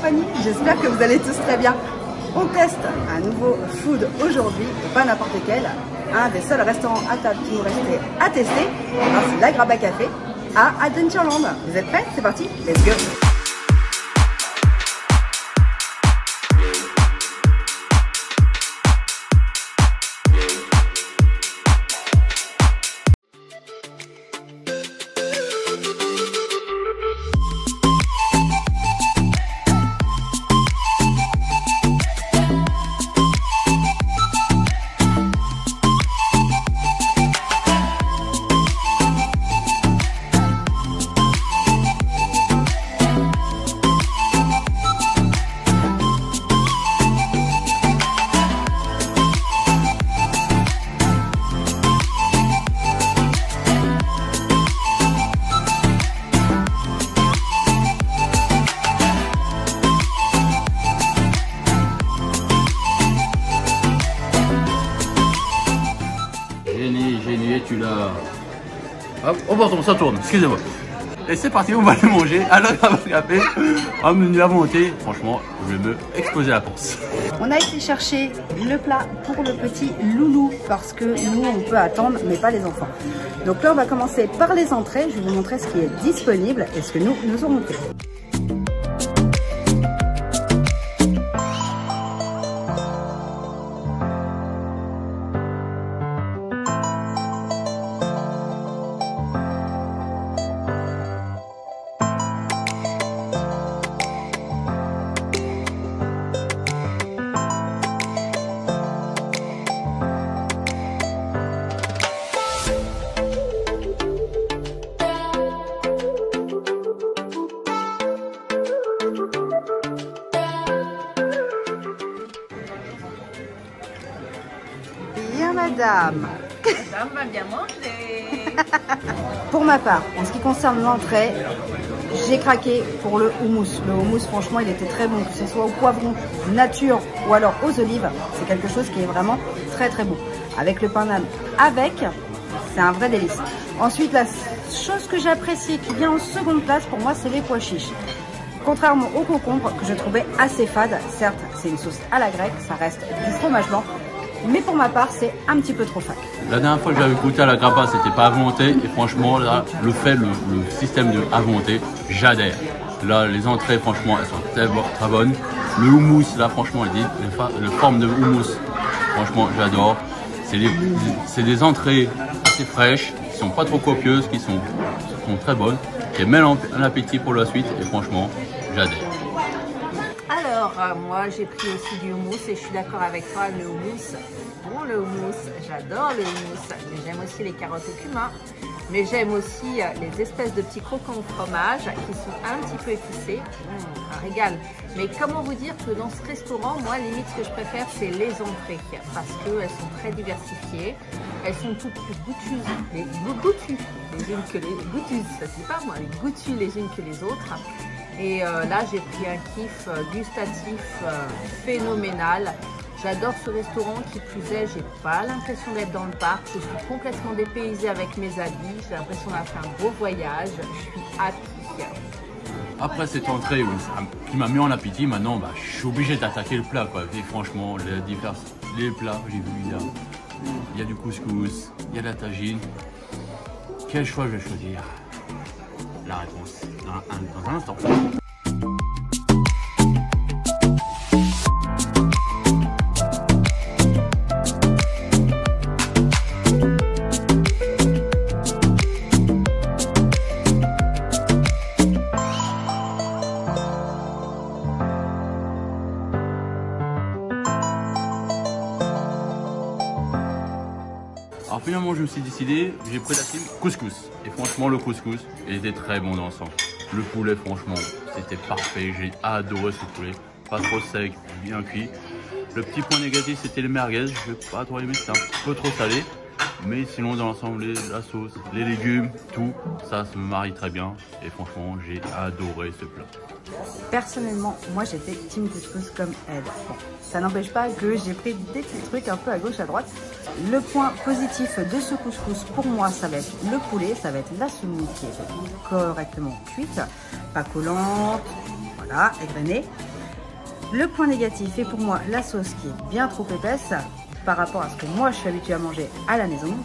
compagnie, j'espère que vous allez tous très bien. On teste un nouveau food aujourd'hui, et pas n'importe lequel, un des seuls restaurants à table qui nous restait à tester, c'est la Graba Café à Adventureland. Vous êtes prêts? C'est parti, let's go! Tu l'as... Hop, oh pardon, ça tourne, excusez-moi. Et c'est parti, on va aller manger à la Graba Café, un menu à volonté. Franchement, je vais me exploser la panse. On a été chercher le plat pour le petit loulou parce que nous, on peut attendre, mais pas les enfants. Donc là, on va commencer par les entrées. Je vais vous montrer ce qui est disponible et ce que nous aurons fait. Madame. Madame va bien manger. Pour ma part, en ce qui concerne l'entrée, j'ai craqué pour le houmous. Le houmous, franchement, il était très bon, que ce soit au poivron, nature ou alors aux olives. C'est quelque chose qui est vraiment très très bon. Avec le pain d'âne, c'est un vrai délice. Ensuite, la chose que j'apprécie qui vient en seconde place pour moi, c'est les pois chiches. Contrairement au concombre que je trouvais assez fade, certes, c'est une sauce à la grecque, ça reste du fromage blanc. Mais pour ma part, c'est un petit peu trop fade. La dernière fois que j'avais goûté à la Graba, c'était pas à volonté. Et franchement, là, le système de à volonté, j'adhère. Là, les entrées, franchement, elles sont très bonnes. Le houmous, là, franchement, les formes de houmous, franchement, j'adore. C'est des entrées assez fraîches, qui sont pas trop copieuses, qui sont très bonnes. J'ai même un appétit pour la suite et franchement, j'adhère. Alors, moi j'ai pris aussi du houmous et je suis d'accord avec toi, le houmous, bon le houmous, j'adore le houmous, mais j'aime aussi les carottes au cumin, mais j'aime aussi les espèces de petits croquants au fromage qui sont un petit peu épicés, un régal. Mais comment vous dire que dans ce restaurant, moi limite ce que je préfère c'est les entrées, parce qu'elles sont très diversifiées, elles sont toutes plus goûtues, les unes que les goûtues, ça se dit pas moi, les goûtues les unes que les autres. Et là, j'ai pris un kiff gustatif phénoménal. J'adore ce restaurant, qui plus est, j'ai pas l'impression d'être dans le parc. Je suis complètement dépaysée avec mes habits. J'ai l'impression d'avoir fait un beau voyage. Je suis happy. Après cette entrée qui m'a mis en appétit, maintenant, je suis obligé d'attaquer le plat, quoi. Et franchement, les plats, j'ai vu, il y a du couscous, il y a de la tagine. Quel choix je vais choisir? La réponse dans un instant. Alors finalement je me suis décidé, j'ai pris la team couscous. Et franchement le couscous, il était très bon dans l'ensemble. Le poulet franchement, c'était parfait, j'ai adoré ce poulet. Pas trop sec, bien cuit. Le petit point négatif c'était les merguez, je n'ai pas trop aimé, c'était un peu trop salé. Mais sinon dans l'ensemble, la sauce, les légumes, tout, ça se marie très bien. Et franchement j'ai adoré ce plat. Personnellement, moi j'étais team couscous comme elle. Bon, ça n'empêche pas que j'ai pris des petits trucs un peu à gauche à droite. Le point positif de ce couscous pour moi, ça va être le poulet, ça va être la semoule qui est correctement cuite, pas collante, voilà, égrenée. Le point négatif est pour moi la sauce qui est bien trop épaisse par rapport à ce que moi je suis habituée à manger à la maison.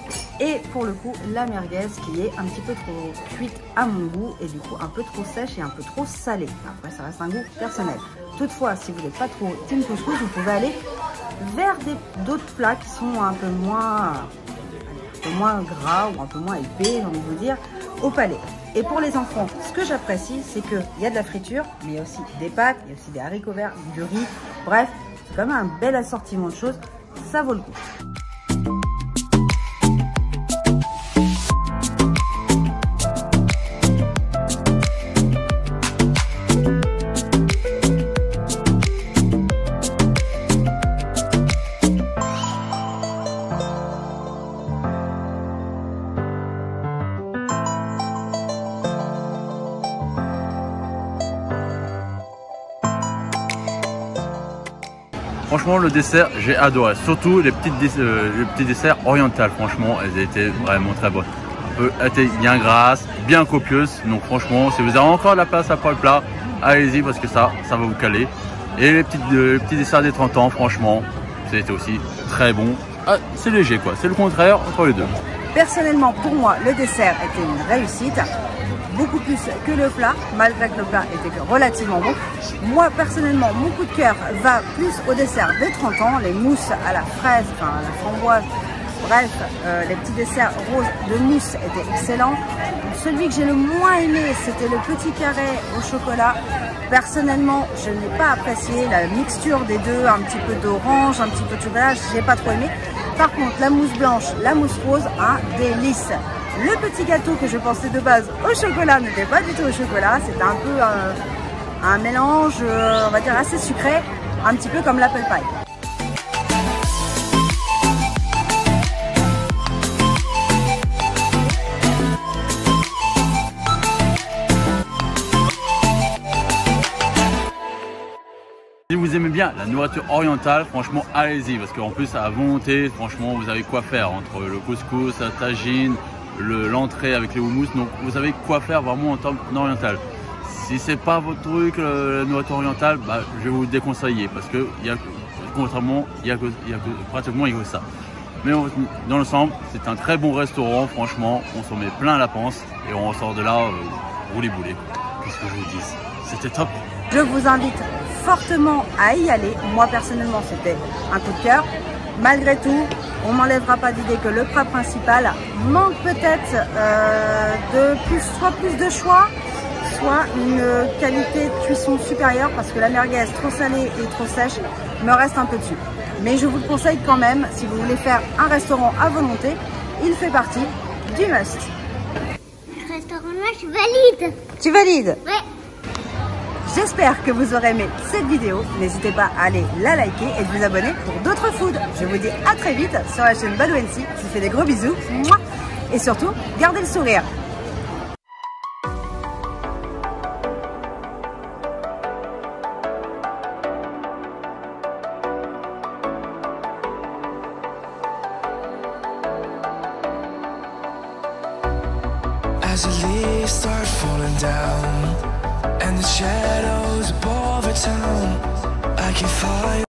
Et pour le coup, la merguez qui est un petit peu trop cuite à mon goût et du coup un peu trop sèche et un peu trop salée. Après, ça reste un goût personnel. Toutefois, si vous n'êtes pas trop team couscous, vous pouvez aller vers d'autres plats qui sont un peu moins gras ou un peu moins épais, j'ai envie de vous dire, au palais. Et pour les enfants, ce que j'apprécie, c'est qu'il y a de la friture, mais il y a aussi des pâtes, il y a aussi des haricots verts, du riz. Bref, c'est quand même un bel assortiment de choses. Ça vaut le coup. Franchement, le dessert, j'ai adoré. Surtout les petits desserts orientaux. Franchement, elles étaient vraiment très bonnes. Elles étaient bien grasses, bien copieuses. Donc franchement, si vous avez encore la place après le plat, allez-y parce que ça va vous caler. Et les petits desserts des 30 ans, franchement, c'était aussi très bon. Ah, c'est léger quoi, c'est le contraire entre les deux. Personnellement, pour moi, le dessert était une réussite. Beaucoup plus que le plat, malgré que le plat était relativement bon. Moi, personnellement, mon coup de cœur va plus au dessert des 30 ans, les mousses à la fraise, enfin à la framboise. Bref, les petits desserts roses de mousse étaient excellents. Celui que j'ai le moins aimé, c'était le petit carré au chocolat. Personnellement, je n'ai pas apprécié la mixture des deux, un petit peu d'orange, un petit peu de chocolat, j'ai pas trop aimé. Par contre, la mousse blanche, la mousse rose, un délice. Le petit gâteau que je pensais de base au chocolat n'était pas du tout au chocolat, c'était un peu un mélange, on va dire, assez sucré, un petit peu comme l'apple pie. Si vous aimez bien la nourriture orientale, franchement, allez-y parce qu'en plus, à volonté, franchement, vous avez quoi faire entre le couscous, la tagine, l'entrée avec les houmous, donc vous savez quoi faire vraiment en temps oriental. Si c'est pas votre truc, la nourriture orientale, bah, je vais vous déconseiller parce que contrairement, il y a pratiquement que ça. Mais dans l'ensemble, c'est un très bon restaurant, franchement, on s'en met plein la panse et on sort de là roulé boulet. Qu'est-ce que je vous dis? C'était top. Je vous invite fortement à y aller. Moi personnellement, c'était un coup de cœur. Malgré tout, on m'enlèvera pas d'idée que le plat principal manque peut-être soit plus de choix, soit une qualité de cuisson supérieure parce que la merguez trop salée et trop sèche me reste un peu dessus. Mais je vous le conseille quand même, si vous voulez faire un restaurant à volonté, il fait partie du must. Le restaurant-là, je valide. Tu valides? Ouais. J'espère que vous aurez aimé cette vidéo. N'hésitez pas à aller la liker et de vous abonner pour d'autres foods. Je vous dis à très vite sur la chaîne Badouensi. Je vous fais des gros bisous. Et surtout, gardez le sourire. As the leaves start falling down and the shadows above the town, I can find